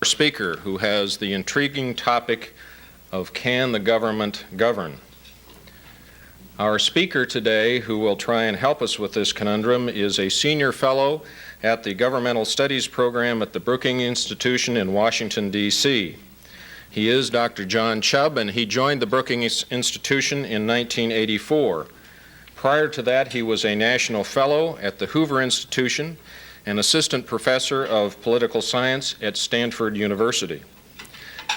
Speaker, who has the intriguing topic of can the government govern? Our speaker today, who will try and help us with this conundrum, is a senior fellow at the Governmental Studies program at the Brookings Institution in Washington, D.C. He is Dr. John Chubb, and he joined the Brookings Institution in 1984. Prior to that, he was a national fellow at the Hoover Institution, an assistant professor of political science at Stanford University.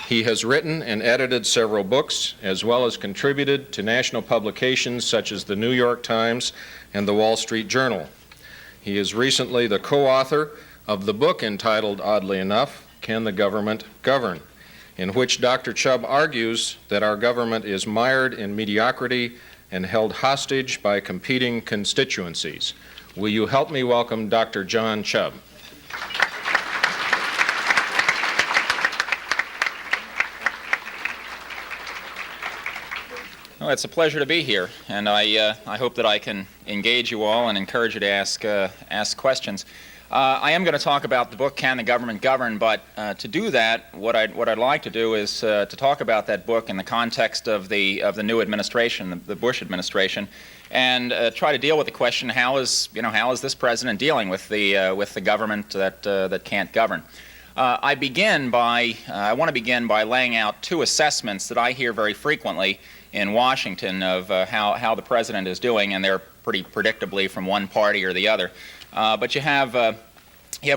He has written and edited several books, as well as contributed to national publications such as the New York Times and the Wall Street Journal. He is recently the co-author of the book entitled, oddly enough, Can the Government Govern?, in which Dr. Chubb argues that our government is mired in mediocrity and held hostage by competing constituencies. Will you help me welcome Dr. John Chubb? Well, it's a pleasure to be here, and I hope that I can engage you all and encourage you to ask questions. I am going to talk about the book, Can the Government Govern? But to do that, what I'd like to do is to talk about that book in the context of the new administration, the Bush administration, and try to deal with the question: how is this president dealing with the government that can't govern? I want to begin by laying out two assessments that I hear very frequently in Washington of how the president is doing, and they're pretty predictably from one party or the other. But you have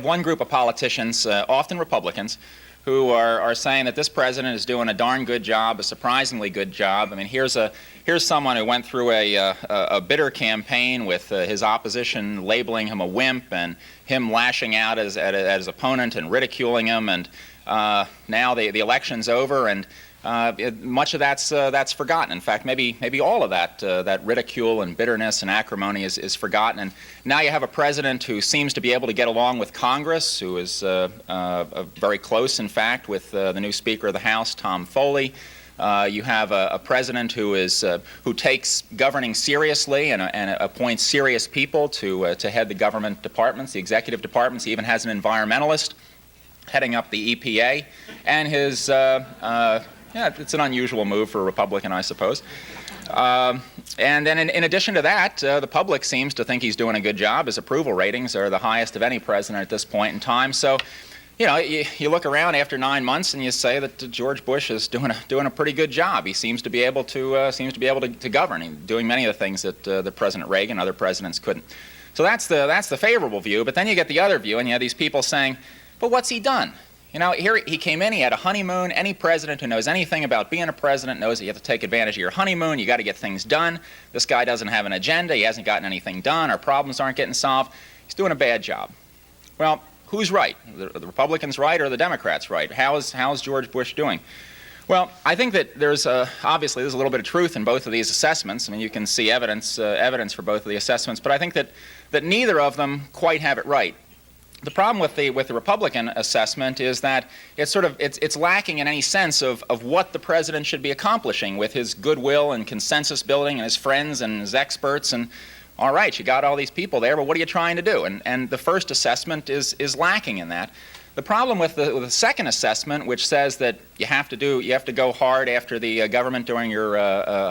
one group of politicians, often Republicans, who are saying that this president is doing a darn good job, a surprisingly good job. I mean, here's someone who went through a bitter campaign with his opposition labeling him a wimp and him lashing out at his opponent and ridiculing him, and now the election's over, and much of that's forgotten. In fact, maybe all of that ridicule and bitterness and acrimony is forgotten. And now you have a president who seems to be able to get along with Congress, who is very close, in fact, with the new Speaker of the House, Tom Foley. You have a president who takes governing seriously and appoints serious people to head the government departments, the executive departments. He even has an environmentalist heading up the EPA, and his it's an unusual move for a Republican, I suppose. And then in addition to that, the public seems to think he's doing a good job. His approval ratings are the highest of any president at this point in time. So, you look around after 9 months and you say that George Bush is doing a pretty good job. He seems to be able to govern. He's doing many of the things that President Reagan and other presidents couldn't. So that's the favorable view. But then you get the other view, and you have these people saying, "But what's he done?" Here he came in, he had a honeymoon. Any president who knows anything about being a president knows that you have to take advantage of your honeymoon. You got to get things done. This guy doesn't have an agenda. He hasn't gotten anything done. Our problems aren't getting solved. He's doing a bad job. Well, who's right? The Republicans right or the Democrats right? How's George Bush doing? Well, I think that obviously there's a little bit of truth in both of these assessments. I mean, you can see evidence for both of the assessments, but I think that neither of them quite have it right. The problem with the Republican assessment is that it's lacking in any sense of what the president should be accomplishing with his goodwill and consensus building and his friends and his experts. And all right, you got all these people there, but what are you trying to do? And the first assessment is lacking in that. The problem with the second assessment, which says that you have to go hard after the government during your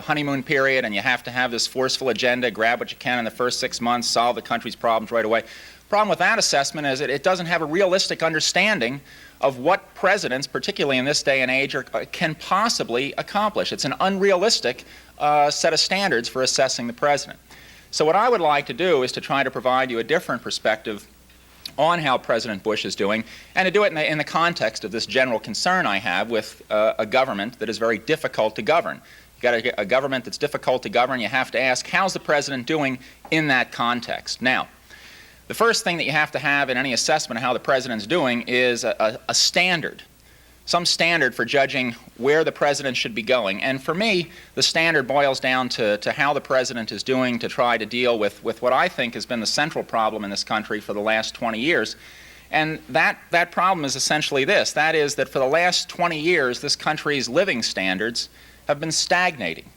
honeymoon period, and you have to have this forceful agenda, grab what you can in the first 6 months, solve the country's problems right away. The problem with that assessment is that it doesn't have a realistic understanding of what presidents, particularly in this day and age, can possibly accomplish. It's an unrealistic set of standards for assessing the president. So what I would like to do is to try to provide you a different perspective on how President Bush is doing, and to do it in the context of this general concern I have with a government that is very difficult to govern. You've got a government that's difficult to govern. You have to ask, how's the president doing in that context? Now, the first thing that you have to have in any assessment of how the president's doing is a standard, some standard for judging where the president should be going. And for me, the standard boils down to how the president is doing to try to deal with what I think has been the central problem in this country for the last 20 years. And that problem is essentially this. That is that for the last 20 years, this country's living standards have been stagnating.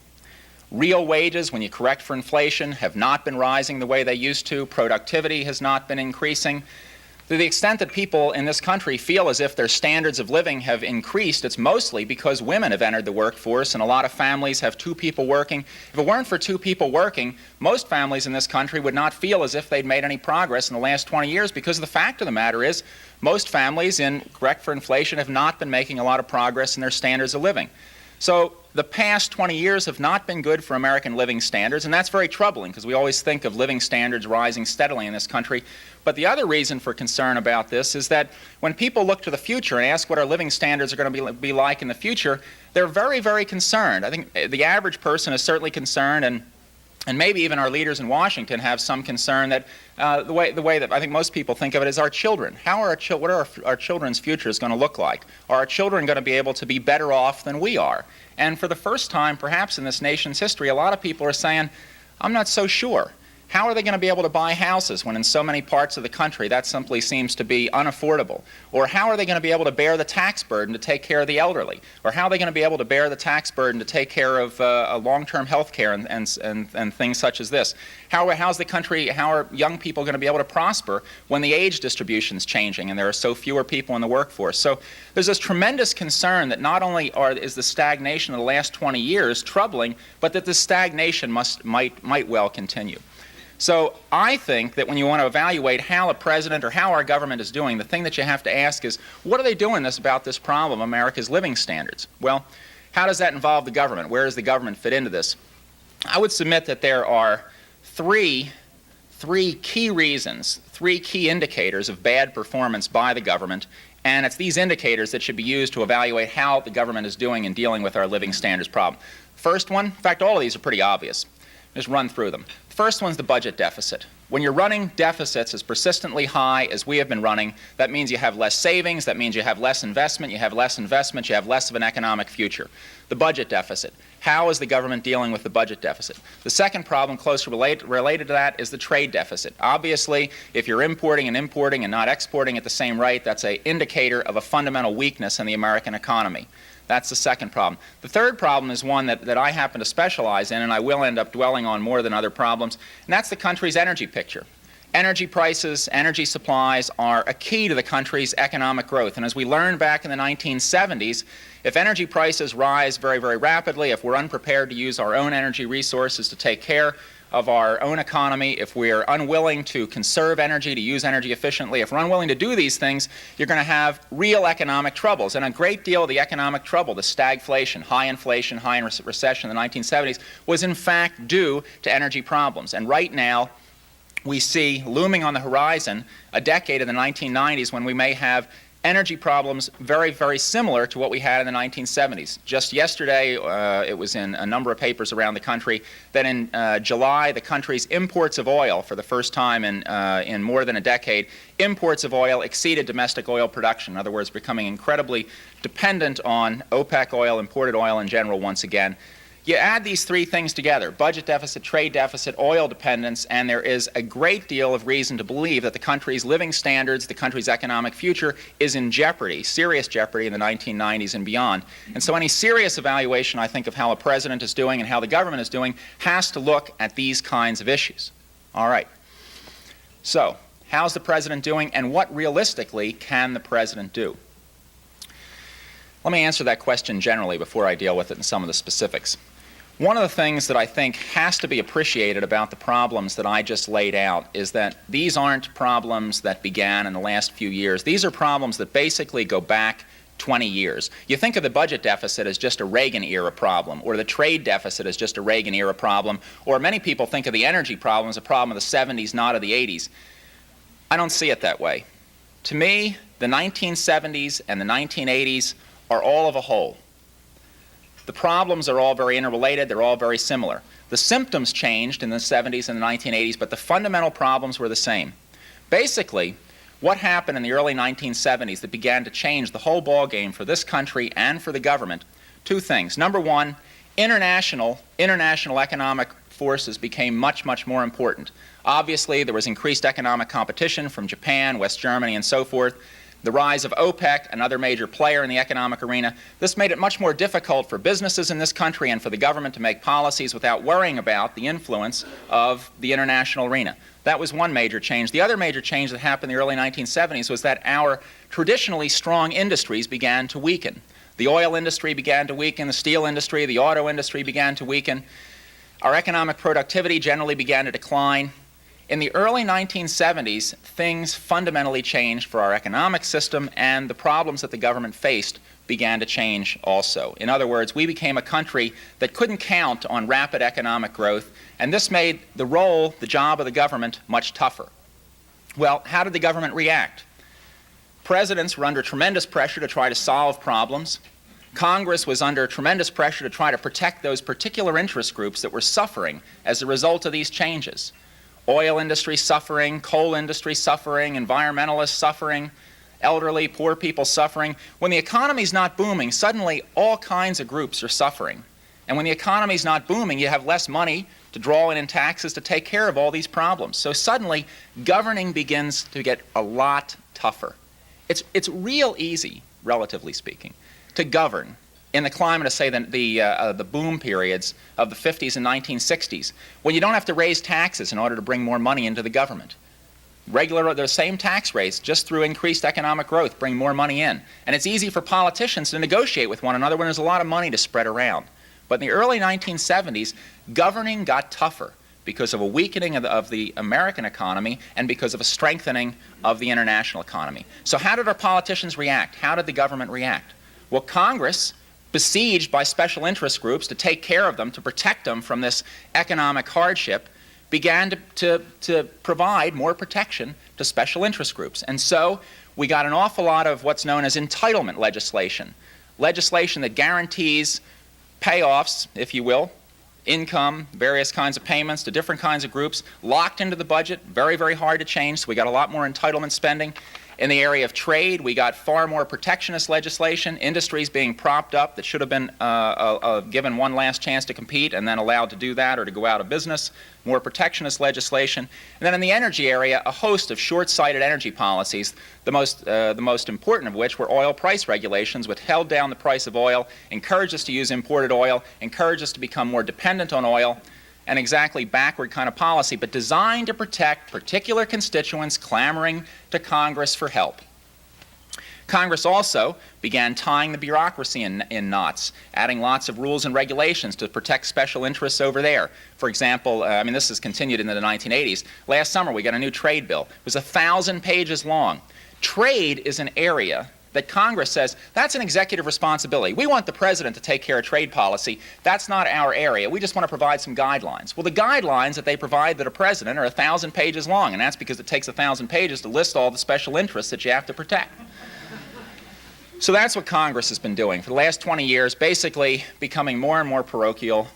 Real wages, when you correct for inflation, have not been rising the way they used to. Productivity has not been increasing. To the extent that people in this country feel as if their standards of living have increased, it's mostly because women have entered the workforce, and a lot of families have two people working. If it weren't for two people working, most families in this country would not feel as if they'd made any progress in the last 20 years, because the fact of the matter is most families, in correct for inflation, have not been making a lot of progress in their standards of living. So the past 20 years have not been good for American living standards, and that's very troubling because we always think of living standards rising steadily in this country. But the other reason for concern about this is that when people look to the future and ask what our living standards are going to be like in the future, they're very, very concerned. I think the average person is certainly concerned, and maybe even our leaders in Washington have some concern that the way that I think most people think of it is our children. What are our children's futures going to look like? Are our children going to be able to be better off than we are? And for the first time, perhaps in this nation's history, a lot of people are saying, I'm not so sure. How are they going to be able to buy houses when in so many parts of the country that simply seems to be unaffordable? Or how are they going to be able to bear the tax burden to take care of the elderly? Or how are they going to be able to bear the tax burden to take care of long-term health care and things such as this? How are young people going to be able to prosper when the age distribution is changing and there are so fewer people in the workforce? So there's this tremendous concern that not only is the stagnation of the last 20 years troubling, but that this stagnation might well continue. So I think that when you want to evaluate how a president or how our government is doing, the thing that you have to ask is, what are they doing about this problem, America's living standards? Well, how does that involve the government? Where does the government fit into this? I would submit that there are three key reasons, three key indicators of bad performance by the government, and it's these indicators that should be used to evaluate how the government is doing in dealing with our living standards problem. First one, in fact, all of these are pretty obvious. Just run through them. The first one's the budget deficit. When you're running deficits as persistently high as we have been running, that means you have less savings, that means you have less investment, you have less of an economic future. The budget deficit. How is the government dealing with the budget deficit? The second problem closely related to that is the trade deficit. Obviously, if you're importing and not exporting at the same rate, that's an indicator of a fundamental weakness in the American economy. That's the second problem. The third problem is one that I happen to specialize in, and I will end up dwelling on more than other problems, and that's the country's energy picture. Energy prices, energy supplies are a key to the country's economic growth. And as we learned back in the 1970s, if energy prices rise very, very rapidly, if we're unprepared to use our own energy resources to take care of our own economy, if we're unwilling to conserve energy, to use energy efficiently, if we're unwilling to do these things, you're going to have real economic troubles. And a great deal of the economic trouble, the stagflation, high recession in the 1970s, was in fact due to energy problems. And right now, we see looming on the horizon a decade in the 1990s when we may have energy problems very, very similar to what we had in the 1970s. Just yesterday, it was in a number of papers around the country that in July, the country's imports of oil, for the first time in more than a decade, imports of oil exceeded domestic oil production. In other words, becoming incredibly dependent on OPEC oil, imported oil in general once again. You add these three things together, budget deficit, trade deficit, oil dependence, and there is a great deal of reason to believe that the country's living standards, the country's economic future is in jeopardy, serious jeopardy in the 1990s and beyond. And so any serious evaluation, I think, of how a president is doing and how the government is doing has to look at these kinds of issues. All right. So, how's the president doing, and what realistically can the president do? Let me answer that question generally before I deal with it in some of the specifics. One of the things that I think has to be appreciated about the problems that I just laid out is that these aren't problems that began in the last few years. These are problems that basically go back 20 years. You think of the budget deficit as just a Reagan-era problem, or the trade deficit as just a Reagan-era problem, or many people think of the energy problem as a problem of the 70s, not of the 80s. I don't see it that way. To me, the 1970s and the 1980s are all of a whole. The problems are all very interrelated. They're all very similar. The symptoms changed in the 70s and the 1980s, but the fundamental problems were the same. Basically, what happened in the early 1970s that began to change the whole ballgame for this country and for the government? Two things. Number one, international economic forces became much, much more important. Obviously, there was increased economic competition from Japan, West Germany, and so forth. The rise of OPEC, another major player in the economic arena. This made it much more difficult for businesses in this country and for the government to make policies without worrying about the influence of the international arena. That was one major change. The other major change that happened in the early 1970s was that our traditionally strong industries began to weaken. The oil industry began to weaken, the steel industry, the auto industry began to weaken. Our economic productivity generally began to decline. In the early 1970s, things fundamentally changed for our economic system, and the problems that the government faced began to change also. In other words, we became a country that couldn't count on rapid economic growth, and this made the job of the government much tougher. Well, how did the government react? Presidents were under tremendous pressure to try to solve problems. Congress was under tremendous pressure to try to protect those particular interest groups that were suffering as a result of these changes. Oil industry suffering, coal industry suffering, environmentalists suffering, elderly, poor people suffering. When the economy's not booming, suddenly all kinds of groups are suffering. And when the economy's not booming, you have less money to draw in taxes to take care of all these problems. So suddenly, governing begins to get a lot tougher. It's real easy, relatively speaking, to govern in the climate of, say, the boom periods of the 50s and 1960s, when you don't have to raise taxes in order to bring more money into the government. The same tax rates, just through increased economic growth, bring more money in. And it's easy for politicians to negotiate with one another when there's a lot of money to spread around. But in the early 1970s, governing got tougher because of a weakening of the American economy and because of a strengthening of the international economy. So how did our politicians react? How did the government react? Well, Congress, besieged by special interest groups to take care of them, to protect them from this economic hardship, began to provide more protection to special interest groups. And so we got an awful lot of what's known as entitlement legislation, legislation that guarantees payoffs, if you will, income, various kinds of payments to different kinds of groups, locked into the budget, very, very hard to change, so we got a lot more entitlement spending. In the area of trade, we got far more protectionist legislation, industries being propped up that should have been given one last chance to compete and then allowed to do that or to go out of business, more protectionist legislation. And then in the energy area, a host of short-sighted energy policies, the most important of which were oil price regulations, which held down the price of oil, encouraged us to use imported oil, encouraged us to become more dependent on oil, an exactly backward kind of policy, but designed to protect particular constituents clamoring to Congress for help. Congress also began tying the bureaucracy in knots, adding lots of rules and regulations to protect special interests over there. For example, this has continued into the 1980s. Last summer, we got a new trade bill. It was 1,000 pages long. Trade is an area that Congress says, that's an executive responsibility. We want the president to take care of trade policy. That's not our area. We just want to provide some guidelines. Well, the guidelines that they provide to the president are 1,000 pages long, and that's because it takes 1,000 pages to list all the special interests that you have to protect. So that's what Congress has been doing for the last 20 years, basically becoming more and more parochial,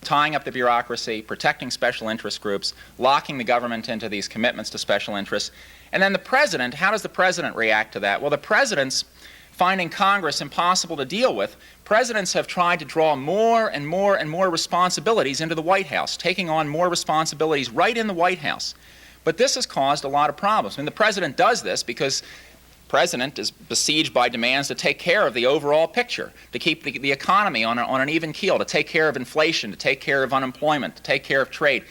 tying up the bureaucracy, protecting special interest groups, locking the government into these commitments to special interests. And then the president, how does the president react to that? Well, the presidents, finding Congress impossible to deal with, presidents have tried to draw more and more and more responsibilities into the White House, taking on more responsibilities right in the White House. But this has caused a lot of problems. The president does this because the president is besieged by demands to take care of the overall picture, to keep the economy on an even keel, to take care of inflation, to take care of unemployment, to take care of trade.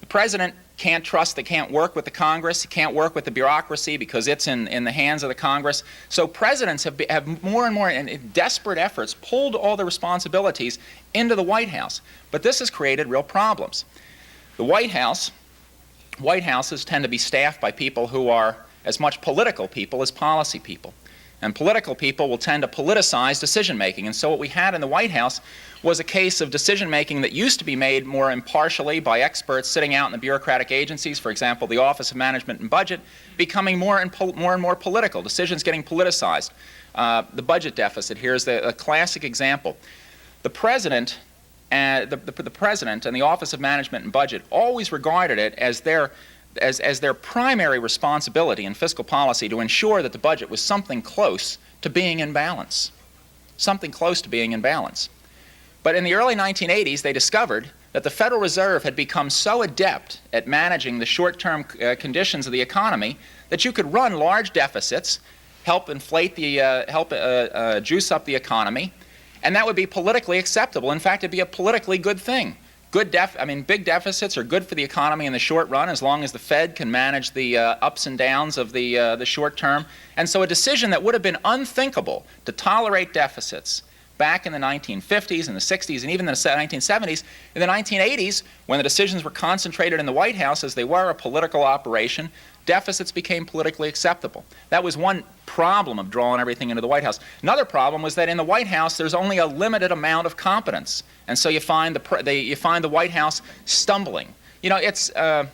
The president can't work with the Congress, he can't work with the bureaucracy because it's in the hands of the Congress. So presidents have more and more, in desperate efforts, pulled all the responsibilities into the White House. But this has created real problems. The White Houses tend to be staffed by people who are as much political people as policy people. And political people will tend to politicize decision-making. And so what we had in the White House was a case of decision-making that used to be made more impartially by experts sitting out in the bureaucratic agencies, for example, the Office of Management and Budget, becoming more and more political, decisions getting politicized. The budget deficit here is a classic example. The President and the President and the Office of Management and Budget always regarded it as their primary responsibility in fiscal policy to ensure that the budget was something close to being in balance. Something close to being in balance. But in the early 1980s, they discovered that the Federal Reserve had become so adept at managing the short-term conditions of the economy that you could run large deficits, help juice up the economy, and that would be politically acceptable. In fact, it'd be a politically good thing. Big deficits are good for the economy in the short run as long as the Fed can manage the ups and downs of the short term. And so a decision that would have been unthinkable to tolerate deficits back in the 1950s and the 60s and even the 1970s, in the 1980s, when the decisions were concentrated in the White House as they were a political operation, deficits became politically acceptable. That was one problem of drawing everything into the White House. Another problem was that in the White House there's only a limited amount of competence, and so you find the White House stumbling. You know,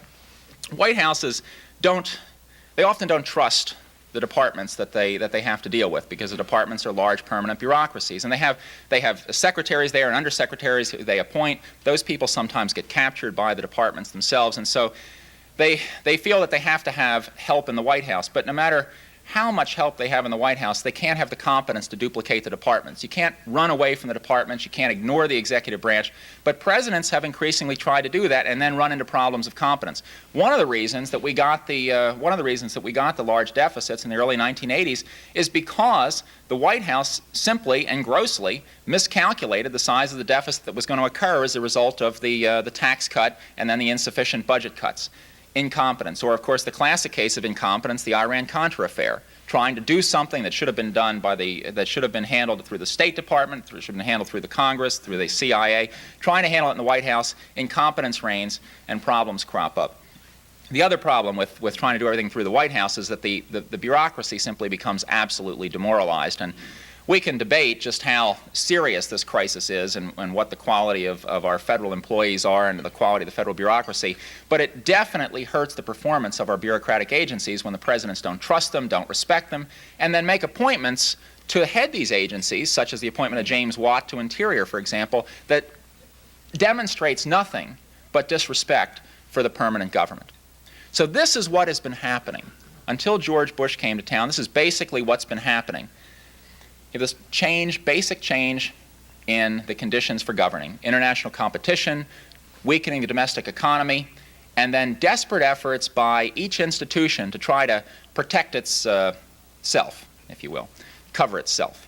White Houses often don't trust the departments that they have to deal with, because the departments are large permanent bureaucracies, and they have secretaries there and undersecretaries who they appoint. Those people sometimes get captured by the departments themselves, and so they feel that they have to have help in the White House. But no matter how much help they have in the White House, they can't have the competence to duplicate the departments. You can't run away from the departments. You can't ignore the executive branch. But presidents have increasingly tried to do that and then run into problems of competence. One of the reasons that we got the large deficits in the early 1980s is because the White House simply and grossly miscalculated the size of the deficit that was going to occur as a result of the tax cut and then the insufficient budget cuts. Incompetence, or of course the classic case of incompetence, the Iran-Contra affair, trying to do something that should have been done that should have been handled through the State Department, should have been handled through the Congress, through the CIA, trying to handle it in the White House. Incompetence reigns and problems crop up. The other problem with trying to do everything through the White House is that the bureaucracy simply becomes absolutely demoralized. And we can debate just how serious this crisis is and what the quality of our federal employees are and the quality of the federal bureaucracy, but it definitely hurts the performance of our bureaucratic agencies when the presidents don't trust them, don't respect them, and then make appointments to head these agencies, such as the appointment of James Watt to Interior, for example, that demonstrates nothing but disrespect for the permanent government. So this is what has been happening. Until George Bush came to town, this is basically what's been happening. This basic change in the conditions for governing, international competition, weakening the domestic economy, and then desperate efforts by each institution to try to protect its self, if you will, cover itself.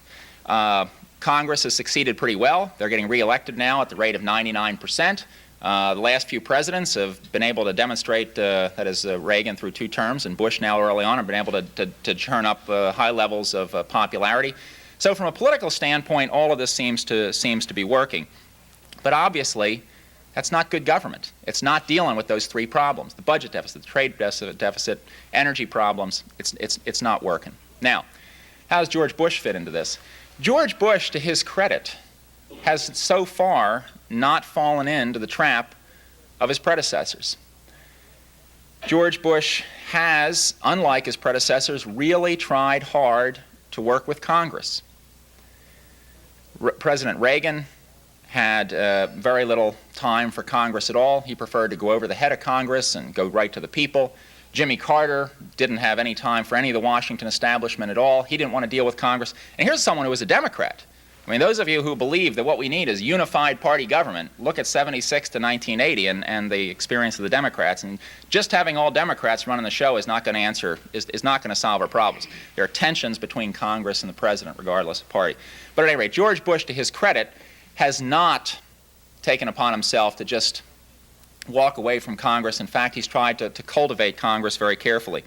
Congress has succeeded pretty well. They're getting reelected now at the rate of 99%. The last few presidents have been able to demonstrate, that is Reagan through 2 terms and Bush now early on, have been able to churn up high levels of popularity. So from a political standpoint, all of this seems to be working. But obviously, that's not good government. It's not dealing with those 3 problems: the budget deficit, the trade deficit, energy problems. It's not working. Now, how does George Bush fit into this? George Bush, to his credit, has so far not fallen into the trap of his predecessors. George Bush has, unlike his predecessors, really tried hard to work with Congress. President Reagan had very little time for Congress at all. He preferred to go over the head of Congress and go right to the people. Jimmy Carter didn't have any time for any of the Washington establishment at all. He didn't want to deal with Congress. And here's someone who was a Democrat. I mean, those of you who believe that what we need is unified party government, look at 76 to 1980 and the experience of the Democrats. And just having all Democrats running the show is not going to solve our problems. There are tensions between Congress and the president, regardless of party. But at any rate, George Bush, to his credit, has not taken upon himself to just walk away from Congress. In fact, he's tried to cultivate Congress very carefully.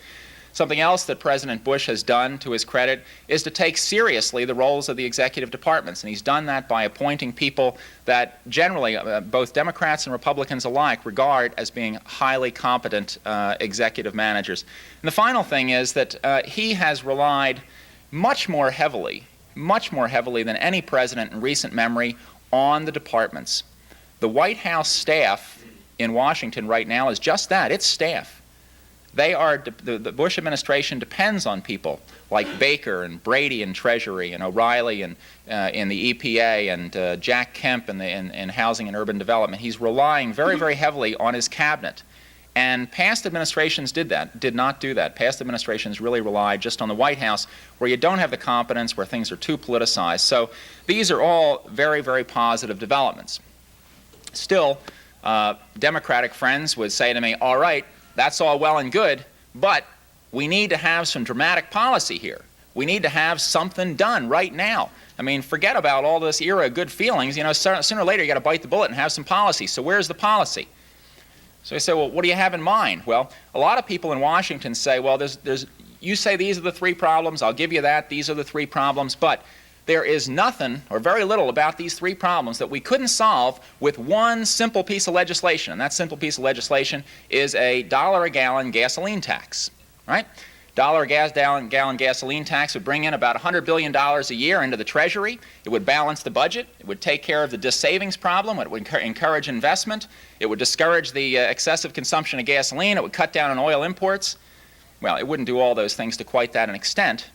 Something else that President Bush has done, to his credit, is to take seriously the roles of the executive departments. And he's done that by appointing people that generally, both Democrats and Republicans alike, regard as being highly competent executive managers. And the final thing is that he has relied much more heavily than any president in recent memory on the departments. The White House staff in Washington right now is just that. It's staff. They are, the Bush administration depends on people like Baker and Brady in Treasury and O'Reilly in the EPA and Jack Kemp in Housing and Urban Development. He's relying very, very heavily on his cabinet. And past administrations did not do that. Past administrations really relied just on the White House, where you don't have the competence, where things are too politicized. So these are all very, very positive developments. Still, Democratic friends would say to me, all right, that's all well and good, but we need to have some dramatic policy here. We need to have something done right now. I mean, forget about all this era of good feelings. You know, sooner or later you got to bite the bullet and have some policy. So where's the policy? So I say, well, what do you have in mind? Well, a lot of people in Washington say, well, you say these are the three problems, I'll give you that, these are the three problems, but there is nothing or very little about these three problems that we couldn't solve with one simple piece of legislation. And that simple piece of legislation is a $1 a gallon gasoline tax, right? $1 a gallon gasoline tax would bring in about $100 billion a year into the Treasury. It would balance the budget. It would take care of the dis-savings problem. It would encourage investment. It would discourage the excessive consumption of gasoline. It would cut down on oil imports. Well, it wouldn't do all those things to quite that an extent,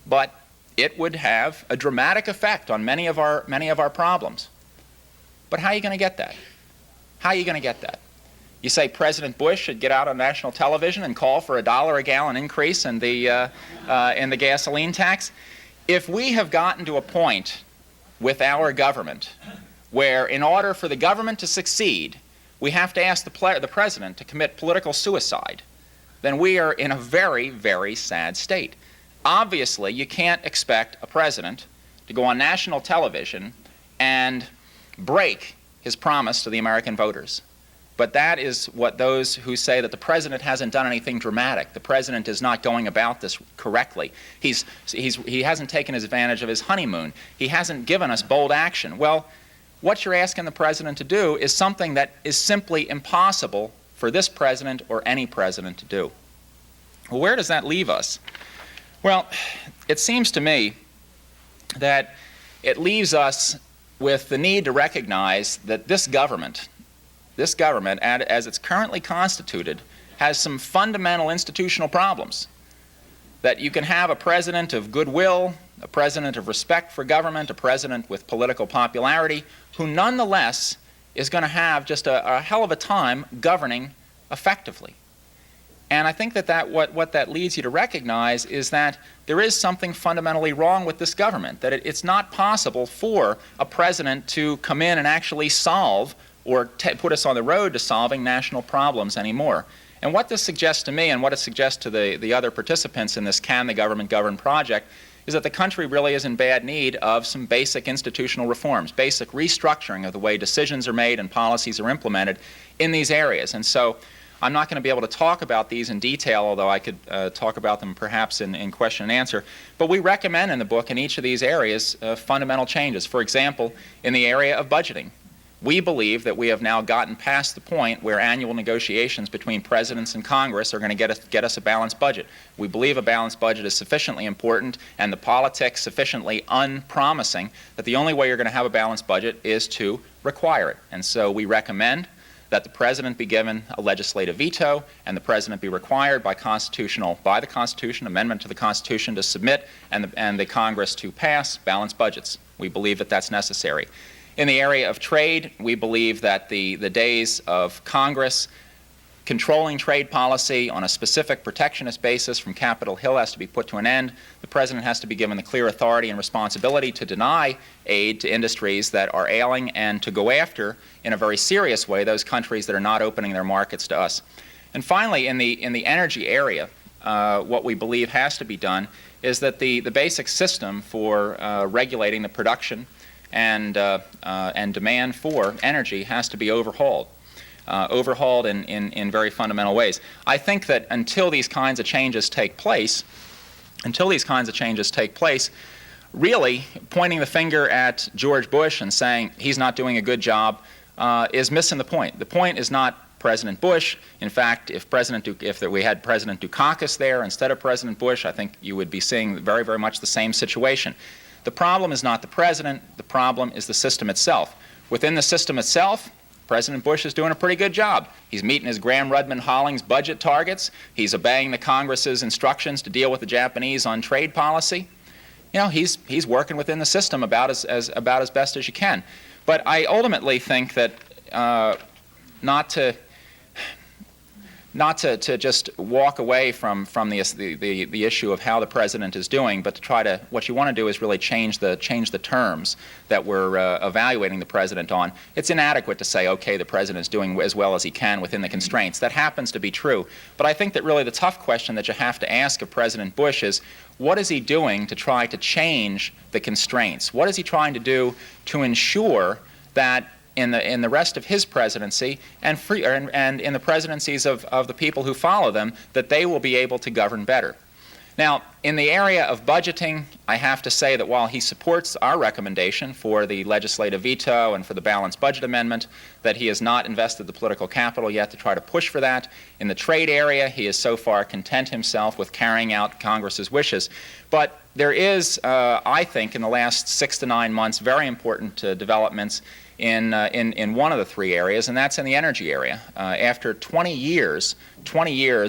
but it would have a dramatic effect on many of our problems. But how are you going to get that? How are you going to get that? You say President Bush should get out on national television and call for a $1 a gallon increase in the gasoline tax. If we have gotten to a point with our government where in order for the government to succeed, we have to ask the president to commit political suicide, then we are in a very, very sad state. Obviously, you can't expect a president to go on national television and break his promise to the American voters. But that is what those who say that the president hasn't done anything dramatic, the president is not going about this correctly, he hasn't taken advantage of his honeymoon, he hasn't given us bold action. Well, what you're asking the president to do is something that is simply impossible for this president or any president to do. Well, where does that leave us? Well, it seems to me that it leaves us with the need to recognize that this government, as it's currently constituted, has some fundamental institutional problems. That you can have a president of goodwill, a president of respect for government, a president with political popularity, who nonetheless is going to have just a hell of a time governing effectively. And I think that what that leads you to recognize is that there is something fundamentally wrong with this government, that it's not possible for a president to come in and actually solve or put us on the road to solving national problems anymore. And what this suggests to me, and what it suggests to the other participants in this Can the Government Govern project, is that the country really is in bad need of some basic institutional reforms, basic restructuring of the way decisions are made and policies are implemented in these areas. And so I'm not going to be able to talk about these in detail, although I could talk about them perhaps in question and answer. But we recommend in the book in each of these areas fundamental changes. For example, in the area of budgeting, we believe that we have now gotten past the point where annual negotiations between presidents and Congress are going to get us a balanced budget. We believe a balanced budget is sufficiently important and the politics sufficiently unpromising that the only way you're going to have a balanced budget is to require it. And so we recommend that the president be given a legislative veto and the president be required by the Constitution, amendment to the Constitution, to submit and the Congress to pass balanced budgets. We believe that that's necessary. In the area of trade, we believe that the days of Congress controlling trade policy on a specific protectionist basis from Capitol Hill has to be put to an end. The president has to be given the clear authority and responsibility to deny aid to industries that are ailing and to go after, in a very serious way, those countries that are not opening their markets to us. And finally, in the energy area, what we believe has to be done is that the basic system for regulating the production and demand for energy has to be overhauled. In very fundamental ways. I think that until these kinds of changes take place, really pointing the finger at George Bush and saying he's not doing a good job is missing the point. The point is not President Bush. In fact, if we had President Dukakis there instead of President Bush, I think you would be seeing very, very much the same situation. The problem is not the president. The problem is the system itself. Within the system itself, President Bush is doing a pretty good job. He's meeting his Graham-Rudman-Hollings budget targets. He's obeying the Congress's instructions to deal with the Japanese on trade policy. You know, he's working within the system about as best as you can. But I ultimately think that not to just walk away from the issue of how the president is doing, but to try to, what you want to do is really change the terms that we're evaluating the president on. It's inadequate to say, okay, the president's doing as well as he can within the constraints. That happens to be true. But I think that really the tough question that you have to ask of President Bush is, what is he doing to try to change the constraints? What is he trying to do to ensure that in the rest of his presidency and in the presidencies of the people who follow them, that they will be able to govern better? Now, in the area of budgeting, I have to say that while he supports our recommendation for the legislative veto and for the balanced budget amendment, that he has not invested the political capital yet to try to push for that. In the trade area, he has so far content himself with carrying out Congress's wishes. But there is, I think, in the last 6 to 9 months, very important developments in one of the three areas, and that's in the energy area. After 20 years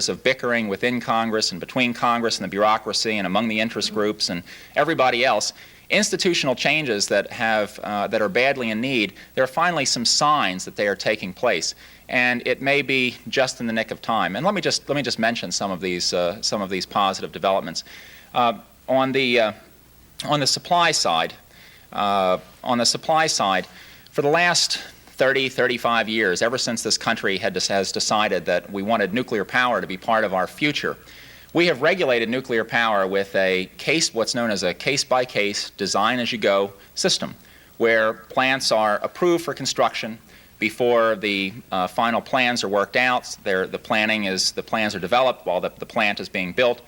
of bickering within Congress and between Congress and the bureaucracy and among the interest groups and everybody else, institutional changes that are badly in need, there are finally some signs that they are taking place, and it may be just in the nick of time. And let me just mention some of these positive developments. On the supply side, for the last 30, 35 years, ever since this country has decided that we wanted nuclear power to be part of our future, we have regulated nuclear power with what's known as a case-by-case, design-as-you-go system, where plants are approved for construction before the final plans are worked out. The plans are developed while the plant is being built.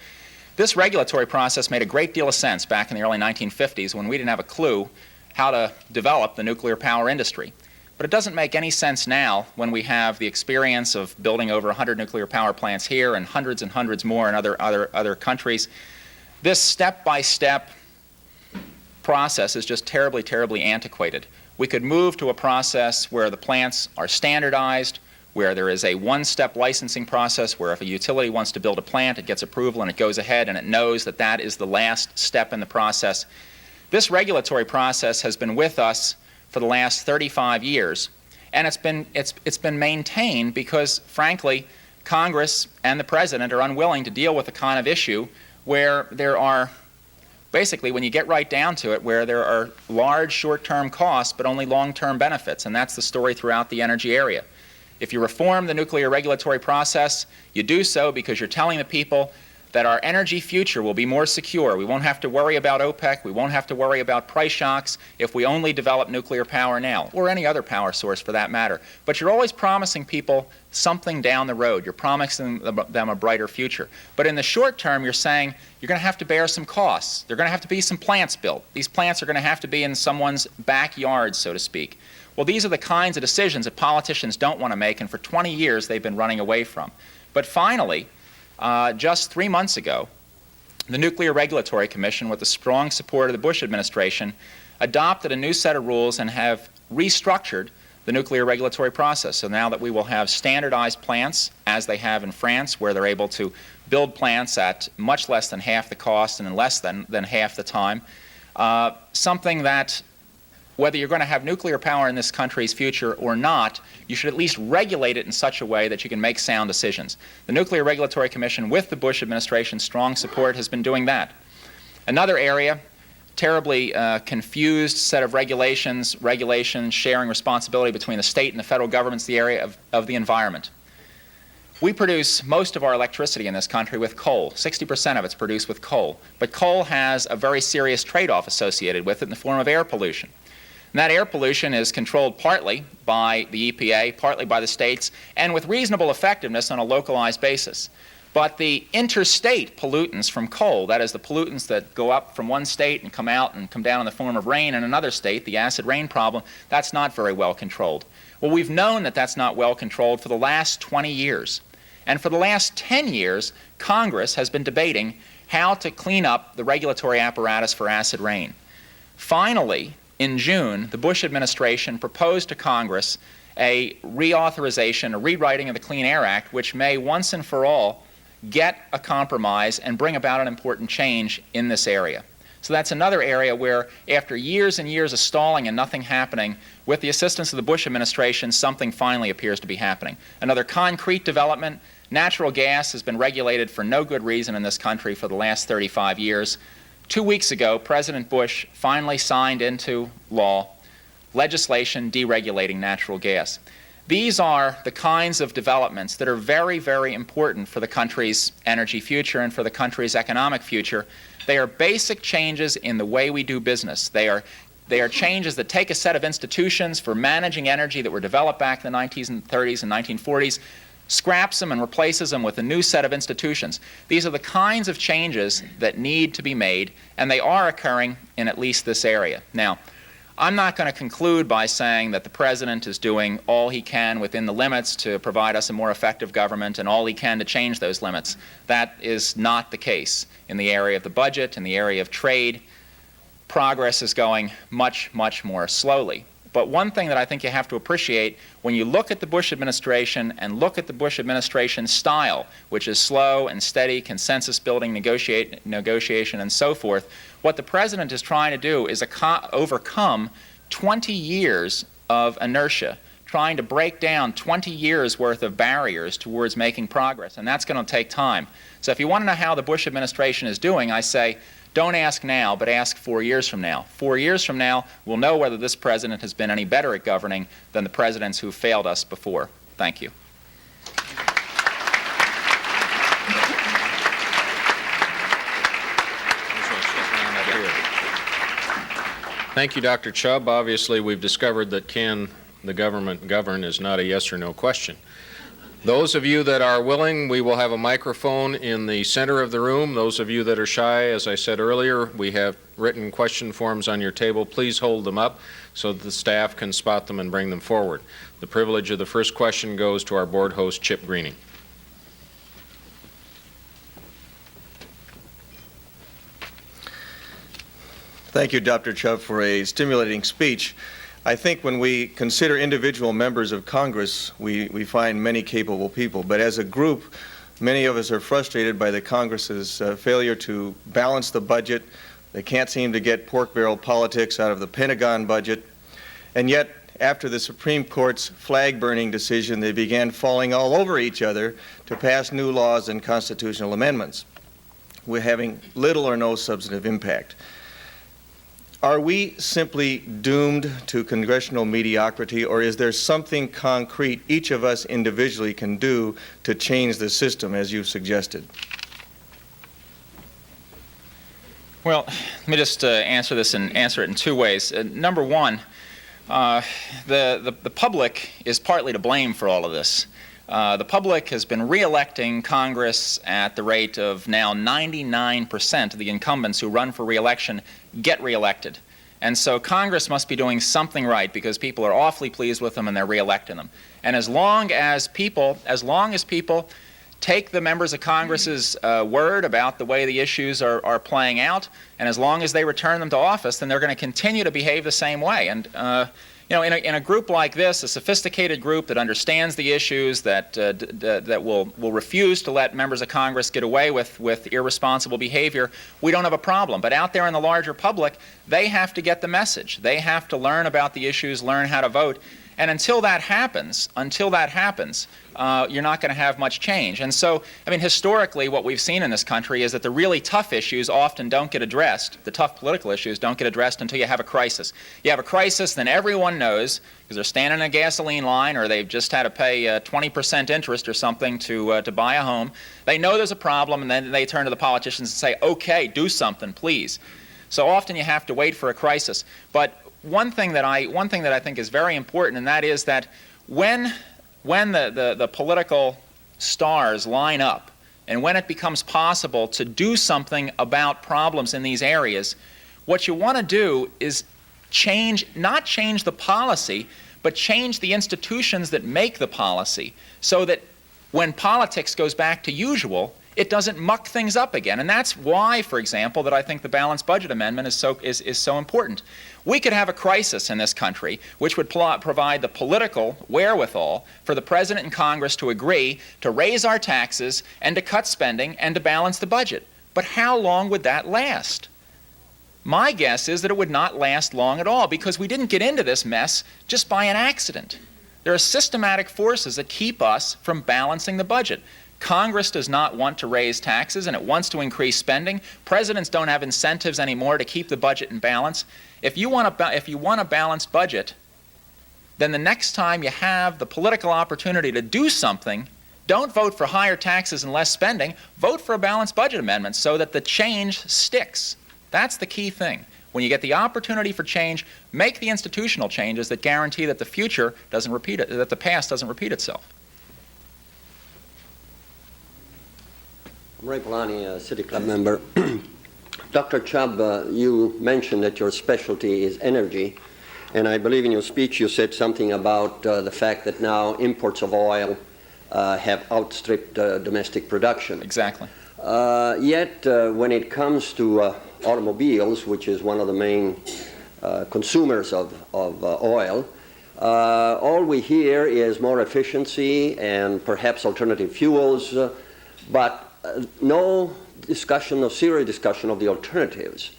This regulatory process made a great deal of sense back in the early 1950s when we didn't have a clue how to develop the nuclear power industry. But it doesn't make any sense now when we have the experience of building over 100 nuclear power plants here and hundreds more in other countries. This step-by-step process is just terribly, terribly antiquated. We could move to a process where the plants are standardized, where there is a one-step licensing process where if a utility wants to build a plant, it gets approval and it goes ahead and it knows that that is the last step in the process. This regulatory process has been with us for the last 35 years, and it's been maintained because, frankly, Congress and the President are unwilling to deal with the kind of issue where there are, basically, when you get right down to it, where there are large short-term costs but only long-term benefits, and that's the story throughout the energy area. If you reform the nuclear regulatory process, you do so because you're telling the people that our energy future will be more secure. We won't have to worry about OPEC. We won't have to worry about price shocks if we only develop nuclear power now, or any other power source for that matter. But you're always promising people something down the road. You're promising them a brighter future. But in the short term, you're saying you're going to have to bear some costs. There are going to have to be some plants built. These plants are going to have to be in someone's backyard, so to speak. Well, these are the kinds of decisions that politicians don't want to make, and for 20 years they've been running away from. But finally, just 3 months ago, the Nuclear Regulatory Commission, with the strong support of the Bush administration, adopted a new set of rules and have restructured the nuclear regulatory process. So now that we will have standardized plants, as they have in France, where they're able to build plants at much less than half the cost and in less than half the time, something that, whether you're going to have nuclear power in this country's future or not, you should at least regulate it in such a way that you can make sound decisions. The Nuclear Regulatory Commission, with the Bush administration's strong support, has been doing that. Another area, terribly confused set of regulations sharing responsibility between the state and the federal governments, the area of the environment. We produce most of our electricity in this country with coal. 60% of it's produced with coal. But coal has a very serious trade-off associated with it in the form of air pollution. And that air pollution is controlled partly by the EPA, partly by the states, and with reasonable effectiveness on a localized basis. But the interstate pollutants from coal, that is the pollutants that go up from one state and come out and come down in the form of rain in another state, the acid rain problem, that's not very well controlled. Well, we've known that that's not well controlled for the last 20 years. And for the last 10 years, Congress has been debating how to clean up the regulatory apparatus for acid rain. Finally, in June, the Bush administration proposed to Congress a reauthorization, a rewriting of the Clean Air Act, which may once and for all get a compromise and bring about an important change in this area. So that's another area where, after years and years of stalling and nothing happening, with the assistance of the Bush administration, something finally appears to be happening. Another concrete development: natural gas has been regulated for no good reason in this country for the last 35 years. 2 weeks ago, President Bush finally signed into law legislation deregulating natural gas. These are the kinds of developments that are very, very important for the country's energy future and for the country's economic future. They are basic changes in the way we do business. They are changes that take a set of institutions for managing energy that were developed back in the 1930s and 1940s, scraps them and replaces them with a new set of institutions. These are the kinds of changes that need to be made, and they are occurring in at least this area. Now, I'm not going to conclude by saying that the President is doing all he can within the limits to provide us a more effective government and all he can to change those limits. That is not the case. In the area of the budget, in the area of trade, progress is going much, much more slowly. But one thing that I think you have to appreciate when you look at the Bush administration and look at the Bush administration style, which is slow and steady, consensus building, negotiation, and so forth, what the President is trying to do is overcome 20 years of inertia, trying to break down 20 years worth of barriers towards making progress, and that's going to take time. So if you want to know how the Bush administration is doing, I say, don't ask now, but ask 4 years from now. 4 years from now, we'll know whether this president has been any better at governing than the presidents who failed us before. Thank you. Thank you, Dr. Chubb. Obviously, we've discovered that can the government govern is not a yes or no question. Those of you that are willing, we will have a microphone in the center of the room. Those of you that are shy, as I said earlier, we have written question forms on your table. Please hold them up so that the staff can spot them and bring them forward. The privilege of the first question goes to our board host, Chip Greening. Thank you, Dr. Chubb, for a stimulating speech. I think when we consider individual members of Congress, we find many capable people. But as a group, many of us are frustrated by the Congress's failure to balance the budget. They can't seem to get pork barrel politics out of the Pentagon budget. And yet, after the Supreme Court's flag-burning decision, they began falling all over each other to pass new laws and constitutional amendments. We're having little or no substantive impact. Are we simply doomed to congressional mediocrity, or is there something concrete each of us individually can do to change the system, as you've suggested? Well, let me just answer this and answer it in two ways. Number one, the public is partly to blame for all of this. The public has been re-electing Congress at the rate of now 99% of the incumbents who run for re-election get re-elected. And so Congress must be doing something right because people are awfully pleased with them and they're re-electing them. And as long as people take the members of Congress's word about the way the issues are playing out, and as long as they return them to office, then they're going to continue to behave the same way. And you know, in a group like this, a sophisticated group that understands the issues, that will refuse to let members of Congress get away with irresponsible behavior, we don't have a problem. But out there in the larger public, they have to get the message. They have to learn about the issues, learn how to vote. And until that happens, you're not going to have much change. And so, I mean, historically, what we've seen in this country is that the really tough issues often don't get addressed. The tough political issues don't get addressed until you have a crisis. You have a crisis, then everyone knows, because they're standing in a gasoline line or they've just had to pay 20% interest or something to buy a home. They know there's a problem, and then they turn to the politicians and say, okay, do something, please. So often you have to wait for a crisis. But one thing that I think is very important, and that is that when the political stars line up and when it becomes possible to do something about problems in these areas, what you want to do is not change the policy, but change the institutions that make the policy so that when politics goes back to usual, it doesn't muck things up again. And that's why, for example, that I think the balanced budget amendment is so important. We could have a crisis in this country which would provide the political wherewithal for the President and Congress to agree to raise our taxes and to cut spending and to balance the budget. But how long would that last? My guess is that it would not last long at all, because we didn't get into this mess just by an accident. There are systematic forces that keep us from balancing the budget. Congress does not want to raise taxes, and it wants to increase spending. Presidents don't have incentives anymore to keep the budget in balance. If you want a balanced budget, then the next time you have the political opportunity to do something, don't vote for higher taxes and less spending. Vote for a balanced budget amendment so that the change sticks. That's the key thing. When you get the opportunity for change, make the institutional changes that guarantee that the future doesn't repeat it, that the past doesn't repeat itself. I'm Ray Polani, a City Club member. Dr. Chubb, you mentioned that your specialty is energy, and I believe in your speech you said something about the fact that now imports of oil have outstripped domestic production. Exactly. Yet, when it comes to automobiles, which is one of the main consumers of oil, all we hear is more efficiency and perhaps alternative fuels, but no serious discussion of the alternatives.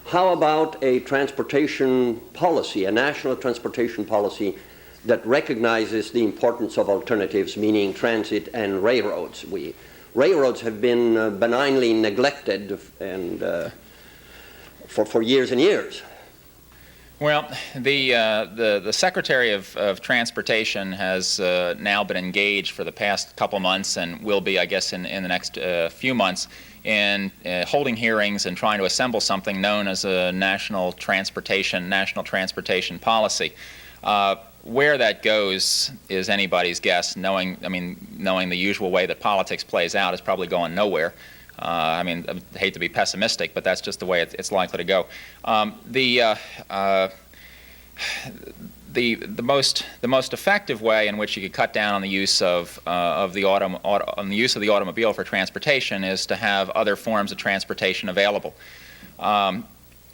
How about a transportation policy, a national transportation policy that recognizes the importance of alternatives, meaning transit and railroads? Railroads have been benignly neglected and for years and years. Well, the Secretary of Transportation has now been engaged for the past couple months, and will be, I guess, in the next few months, in holding hearings and trying to assemble something known as a national transportation policy. Where that goes is anybody's guess. Knowing the usual way that politics plays out, is probably going nowhere. I hate to be pessimistic, but that's just the way it's likely to go. The most effective way in which you could cut down on the use of the automobile for transportation is to have other forms of transportation available. With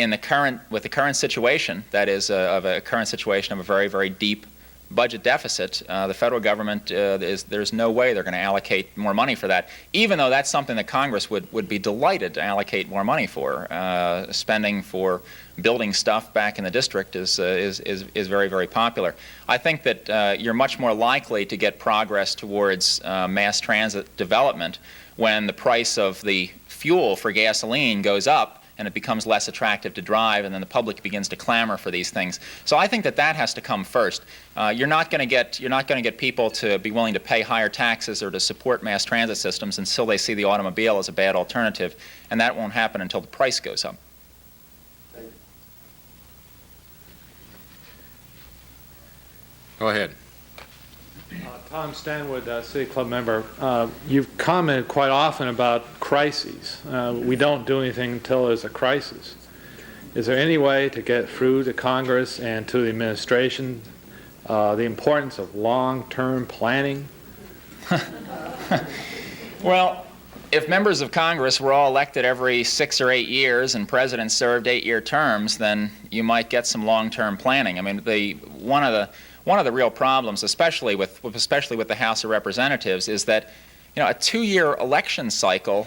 the current situation, that is of a current situation of a very, very deep budget deficit, the federal government, there's no way they're going to allocate more money for that, even though that's something that Congress would be delighted to allocate more money for. Spending for building stuff back in the district is very, very popular. I think that you're much more likely to get progress towards mass transit development when the price of the fuel for gasoline goes up and it becomes less attractive to drive, and then the public begins to clamor for these things. So I think that has to come first. You're not going to get people to be willing to pay higher taxes or to support mass transit systems until they see the automobile as a bad alternative, and that won't happen until the price goes up. Go ahead. Tom Stanwood, City Club member. You've commented quite often about crises. We don't do anything until there's a crisis. Is there any way to get through to Congress and to the administration the importance of long-term planning? Well, if members of Congress were all elected every 6 or 8 years and presidents served 8-year terms, then you might get some long-term planning. One of the real problems, especially with the House of Representatives, is that a 2-year election cycle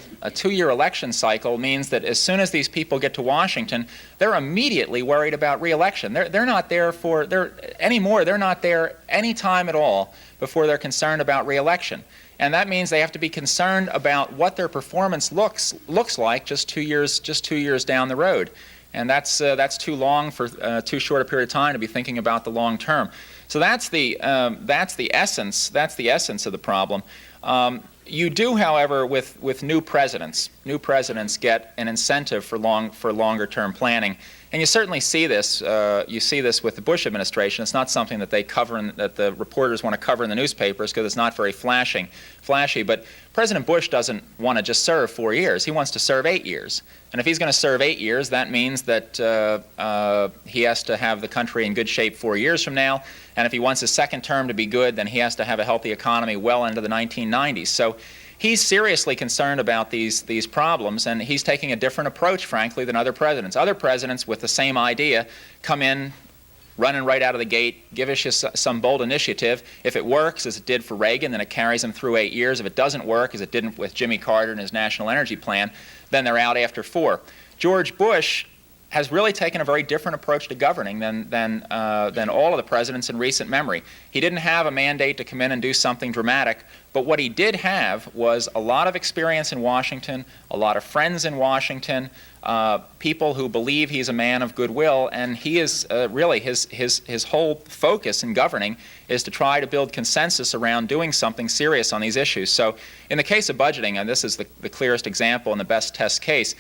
means that as soon as these people get to Washington, they're immediately worried about re-election. They're not there They're not there any time at all before they're concerned about re-election. And that means they have to be concerned about what their performance looks like just 2 years down the road. And that's too long for too short a period of time to be thinking about the long term. So that's the essence of the problem. You do, however, with new presidents get an incentive for longer term planning, And you certainly see this. You see this with the Bush administration. It's not something that they cover, that the reporters want to cover in the newspapers because it's not very flashy. But President Bush doesn't want to just serve 4 years. He wants to serve 8 years. And if he's going to serve 8 years, that means that he has to have the country in good shape 4 years from now. And if he wants his second term to be good, then he has to have a healthy economy well into the 1990s. So he's seriously concerned about these problems, and he's taking a different approach, frankly, than other presidents. Other presidents with the same idea come in running right out of the gate, give us some bold initiative. If it works, as it did for Reagan, then it carries them through 8 years. If it doesn't work, as it didn't with Jimmy Carter and his National Energy Plan, then they're out after 4. George Bush has really taken a very different approach to governing than all of the presidents in recent memory. He didn't have a mandate to come in and do something dramatic, but what he did have was a lot of experience in Washington, a lot of friends in Washington, people who believe he's a man of goodwill, and he is really his whole focus in governing is to try to build consensus around doing something serious on these issues. So in the case of budgeting, and this is the clearest example and the best test case,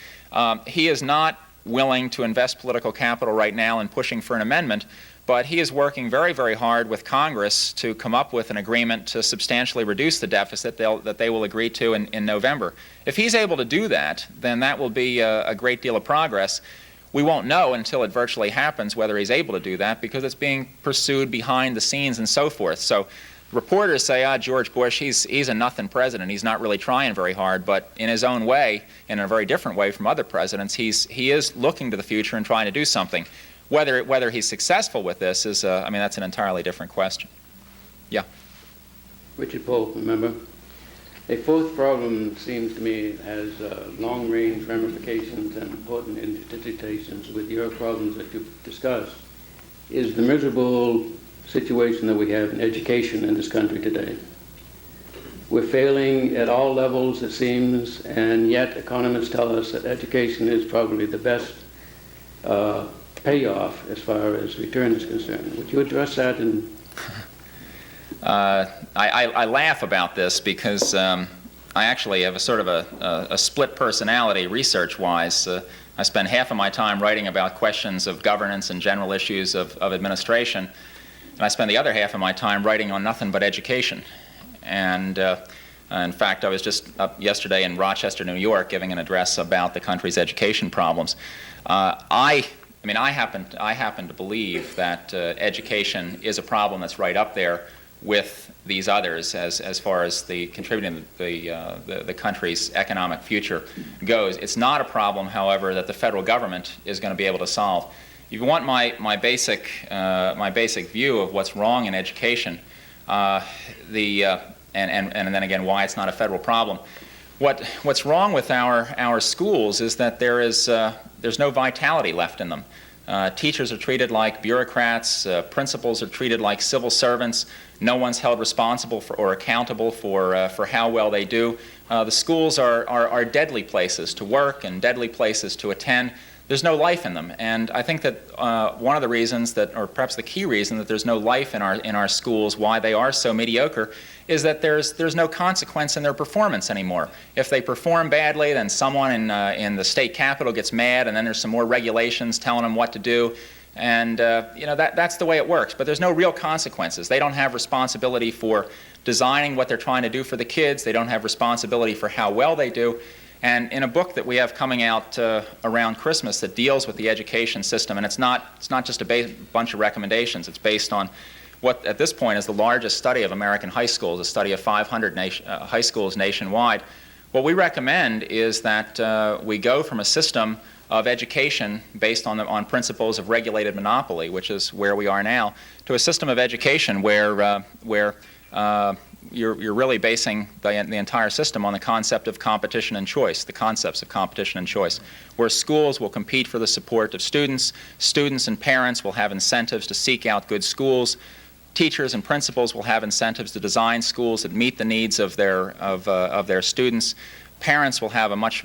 he is not willing to invest political capital right now in pushing for an amendment, but he is working very, very hard with Congress to come up with an agreement to substantially reduce the deficit that they will agree to in November. If he's able to do that, then that will be a great deal of progress. We won't know until it virtually happens whether he's able to do that because it's being pursued behind the scenes and so forth. So reporters say, George Bush, he's a nothing president. He's not really trying very hard, but in his own way, in a very different way from other presidents, he is looking to the future and trying to do something. Whether he's successful with this is, that's an entirely different question. Yeah. Richard Polk, remember? A fourth problem seems to me has long-range ramifications and important interpretations with your problems that you've discussed, is the miserable situation that we have in education in this country today. We're failing at all levels, it seems, and yet economists tell us that education is probably the best payoff as far as return is concerned. Would you address that? I laugh about this because I actually have a sort of a split personality research-wise. I spend half of my time writing about questions of governance and general issues of administration, and I spend the other half of my time writing on nothing but education. And in fact, I was just up yesterday in Rochester, New York, giving an address about the country's education problems. I happen to believe that education is a problem that's right up there with these others as far as the contributing to the country's economic future goes. It's not a problem, however, that the federal government is going to be able to solve. If you want my basic view of what's wrong in education, and then again why it's not a federal problem, what's wrong with our schools is that there's no vitality left in them. Teachers are treated like bureaucrats. Principals are treated like civil servants. No one's held responsible or accountable for how well they do. The schools are deadly places to work and deadly places to attend. There's no life in them, and I think that one of the reasons or perhaps the key reason that there's no life in our schools, why they are so mediocre, is that there's no consequence in their performance anymore. If they perform badly, then someone in the state capitol gets mad, and then there's some more regulations telling them what to do, and that's the way it works. But there's no real consequences. They don't have responsibility for designing what they're trying to do for the kids. They don't have responsibility for how well they do. And in a book that we have coming out around Christmas that deals with the education system, and it's not just a bunch of recommendations. It's based on what at this point is the largest study of American high schools, a study of 500 high schools nationwide. What we recommend is that we go from a system of education based on principles of regulated monopoly, which is where we are now, to a system of education where you're really basing the entire system on the concept of competition and choice, the concepts of competition and choice, where schools will compete for the support of students, students and parents will have incentives to seek out good schools, teachers and principals will have incentives to design schools that meet the needs of their students. Parents will have a much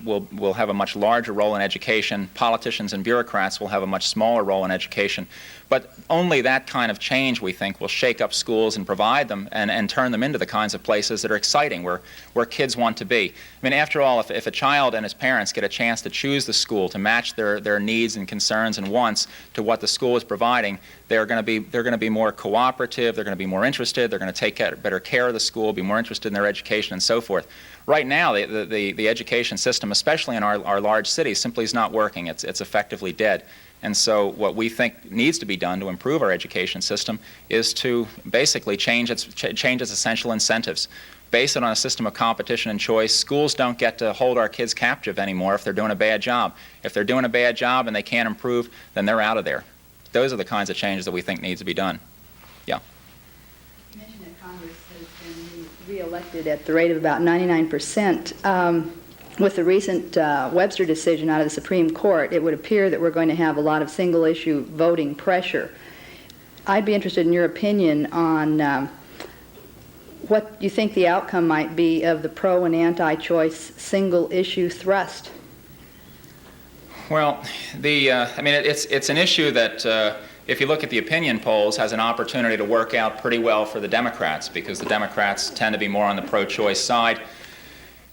larger role in education. Politicians and bureaucrats will have a much smaller role in education. But only that kind of change, we think, will shake up schools and provide them and turn them into the kinds of places that are exciting, where kids want to be. I mean, after all, if a child and his parents get a chance to choose the school to match their needs and concerns and wants to what the school is providing, they're going to be more cooperative, they're going to be more interested, they're going to take better care of the school, be more interested in their education, and so forth. Right now, the education system, especially in our large cities, simply is not working. It's effectively dead. And so what we think needs to be done to improve our education system is to basically change its essential incentives. Based on a system of competition and choice, schools don't get to hold our kids captive anymore if they're doing a bad job. If they're doing a bad job and they can't improve, then they're out of there. Those are the kinds of changes that we think need to be done. Yeah. You mentioned that Congress has been re-elected at the rate of about 99%. With the recent Webster decision out of the Supreme Court, it would appear that we're going to have a lot of single-issue voting pressure. I'd be interested in your opinion on what you think the outcome might be of the pro- and anti-choice single-issue thrust. Well, I mean, it's an issue that, if you look at the opinion polls, has an opportunity to work out pretty well for the Democrats, because the Democrats tend to be more on the pro-choice side.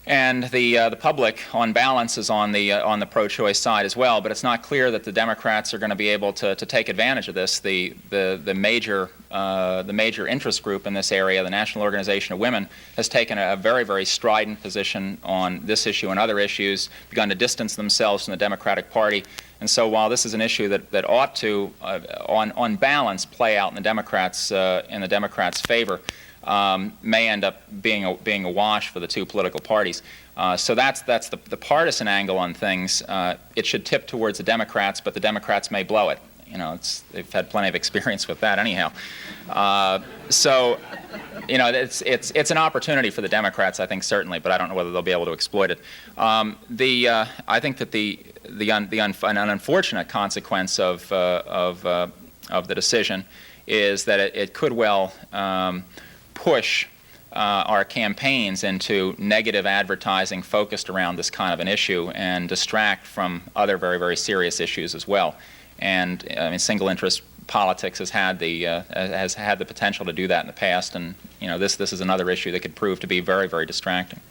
And the public, on balance, is on the pro-choice side as well. But it's not clear that the Democrats are going to be able to take advantage of this. The major interest group in this area, the National Organization of Women, has taken a very, very strident position on this issue and other issues, begun to distance themselves from the Democratic Party. And so while this is an issue that ought to, on balance, play out in the Democrats' favor, may end up being a wash for the two political parties. So that's the partisan angle on things. It should tip towards the Democrats, but the Democrats may blow it. You know, they've had plenty of experience with that anyhow. So, you know, it's an opportunity for the Democrats, I think, certainly, but I don't know whether they'll be able to exploit it. I think that an unfortunate consequence of the decision is that it could well push our campaigns into negative advertising focused around this kind of an issue and distract from other very, very serious issues as well. And I mean, single interest politics has had the potential to do that in the past, and you know, this is another issue that could prove to be very, very distracting.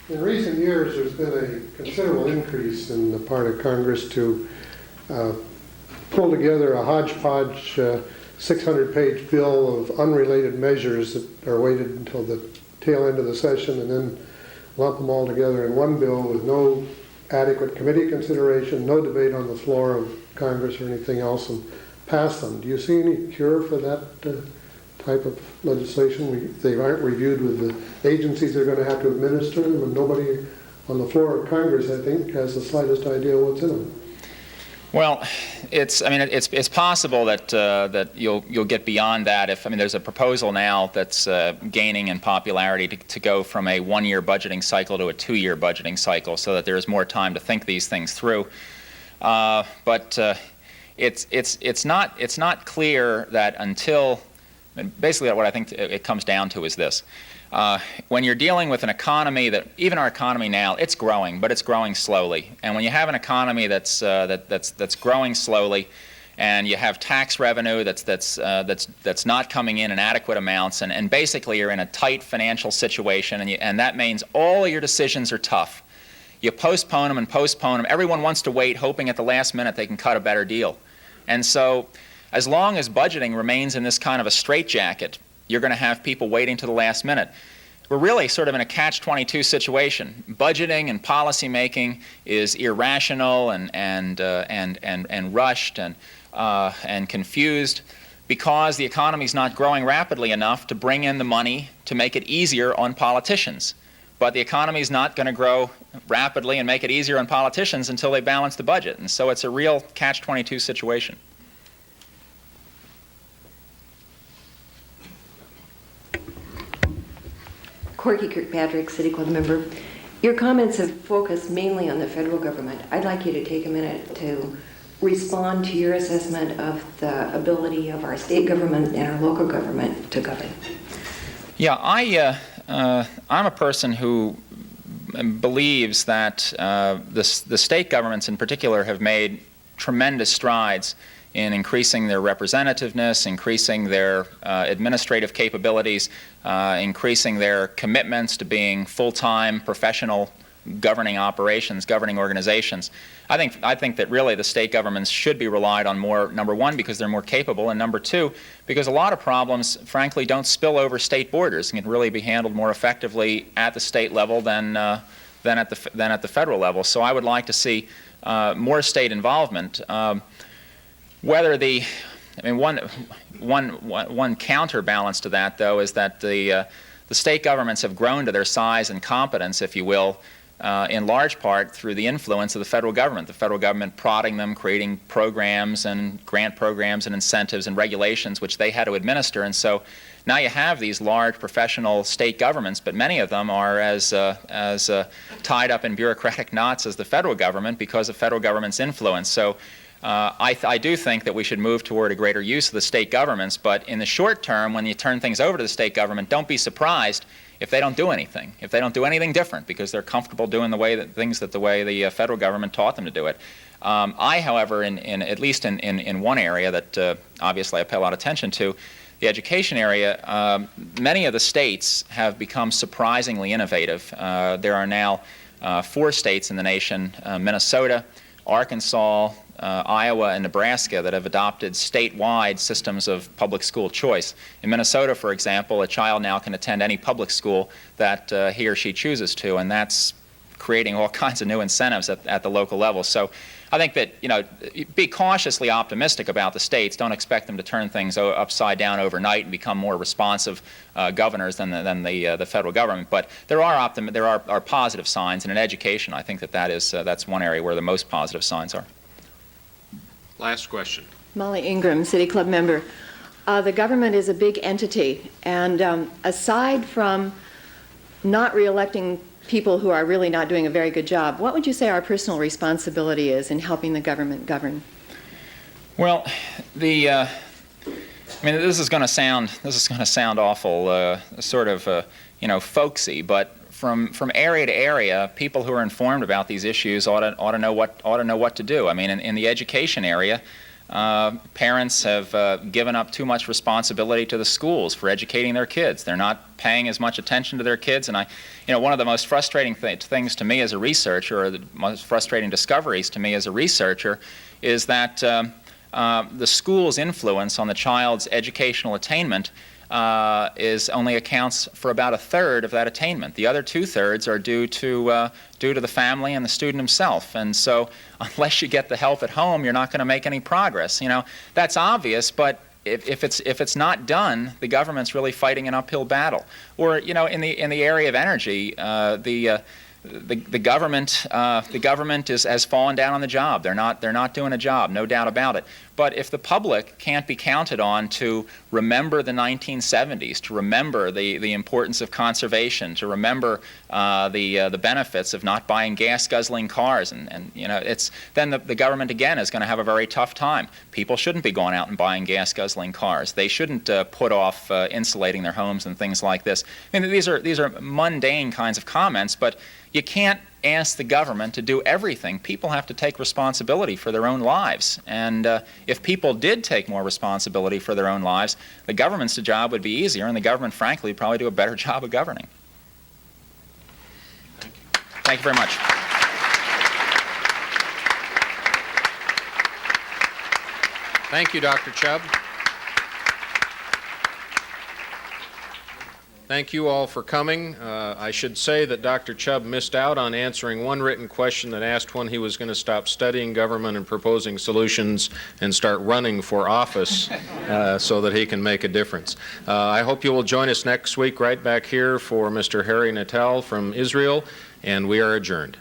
In recent years, there's been a considerable increase in the part of Congress to pull together a hodgepodge 600-page bill of unrelated measures that are waited until the tail end of the session and then lump them all together in one bill with no adequate committee consideration, no debate on the floor of Congress or anything else, and pass them. Do you see any cure for that type of legislation? They aren't reviewed with the agencies that are going to have to administer them, and nobody on the floor of Congress, I think, has the slightest idea what's in them. Well, it's possible that you'll get beyond that. There's a proposal now that's gaining in popularity to go from a one-year budgeting cycle to a two-year budgeting cycle, so that there is more time to think these things through. But it's not clear that until basically what I think it comes down to is this. When you're dealing with an economy that, even our economy now, it's growing, but it's growing slowly. And when you have an economy that's growing slowly, and you have tax revenue that's not coming in adequate amounts, and basically you're in a tight financial situation, and that means all of your decisions are tough. You postpone them and postpone them. Everyone wants to wait, hoping at the last minute they can cut a better deal. And so, as long as budgeting remains in this kind of a straitjacket, you're going to have people waiting to the last minute. We're really sort of in a catch-22 situation. Budgeting and policy making is irrational and rushed and confused because the economy is not growing rapidly enough to bring in the money to make it easier on politicians. But the economy is not going to grow rapidly and make it easier on politicians until they balance the budget. And so it's a real catch-22 situation. Corky Kirkpatrick, City Club member. Your comments have focused mainly on the federal government. I'd like you to take a minute to respond to your assessment of the ability of our state government and our local government to govern. Yeah, I'm a person who believes that the state governments in particular have made tremendous strides in increasing their representativeness, increasing their administrative capabilities, increasing their commitments to being full-time professional governing operations, governing organizations. I think that really the state governments should be relied on more, number one, because they're more capable, and number two, because a lot of problems, frankly, don't spill over state borders and can really be handled more effectively at the state level than at the federal level. So I would like to see more state involvement. One counterbalance to that, though, is that the state governments have grown to their size and competence, if you will, in large part through the influence of the federal government prodding them, creating programs and grant programs and incentives and regulations which they had to administer. And so now you have these large professional state governments, but many of them are as tied up in bureaucratic knots as the federal government because of federal government's influence. So I do think that we should move toward a greater use of the state governments, but in the short term, when you turn things over to the state government, don't be surprised if they don't do anything, if they don't do anything different, because they're comfortable doing the way the federal government taught them to do it. However, at least in one area that obviously I pay a lot of attention to, the education area, many of the states have become surprisingly innovative. There are now 4 states in the nation, Minnesota, Arkansas, Iowa, and Nebraska, that have adopted statewide systems of public school choice. In Minnesota, for example, a child now can attend any public school that he or she chooses to, and that's creating all kinds of new incentives at the local level. So I think that, be cautiously optimistic about the states. Don't expect them to turn things upside down overnight and become more responsive governors than the federal government. But there are positive signs, and in education, I think that's one area where the most positive signs are. Last question. Molly Ingram, City Club member. The government is a big entity, and aside from not reelecting people who are really not doing a very good job, what would you say our personal responsibility is in helping the government govern? Well, this is going to sound awful, sort of folksy, but from area to area, people who are informed about these issues ought to know what to do. In the education area, parents have given up too much responsibility to the schools for educating their kids. They're not paying as much attention to their kids, and one of the most frustrating things to me as a researcher, or the most frustrating discoveries to me as a researcher, is that the school's influence on the child's educational attainment only accounts for about 1/3 of that attainment. The other 2/3 are due to the family and the student himself. And so, unless you get the help at home, you're not going to make any progress. That's obvious, but if it's not done, the government's really fighting an uphill battle. Or in the area of energy, the government has fallen down on the job. They're not doing a job, no doubt about it. But if the public can't be counted on to remember the 1970s, to remember the importance of conservation, to remember the benefits of not buying gas-guzzling cars, and then the government again is going to have a very tough time. People shouldn't be going out and buying gas-guzzling cars. They shouldn't put off insulating their homes and things like this. These are mundane kinds of comments, but you can't ask the government to do everything. People have to take responsibility for their own lives. And if people did take more responsibility for their own lives, the government's job would be easier, and the government, frankly, would probably do a better job of governing. Thank you. Thank you very much. Thank you, Dr. Chubb. Thank you all for coming. I should say that Dr. Chubb missed out on answering one written question that asked when he was going to stop studying government and proposing solutions and start running for office so that he can make a difference. I hope you will join us next week right back here for Mr. Harry Natal from Israel, and we are adjourned.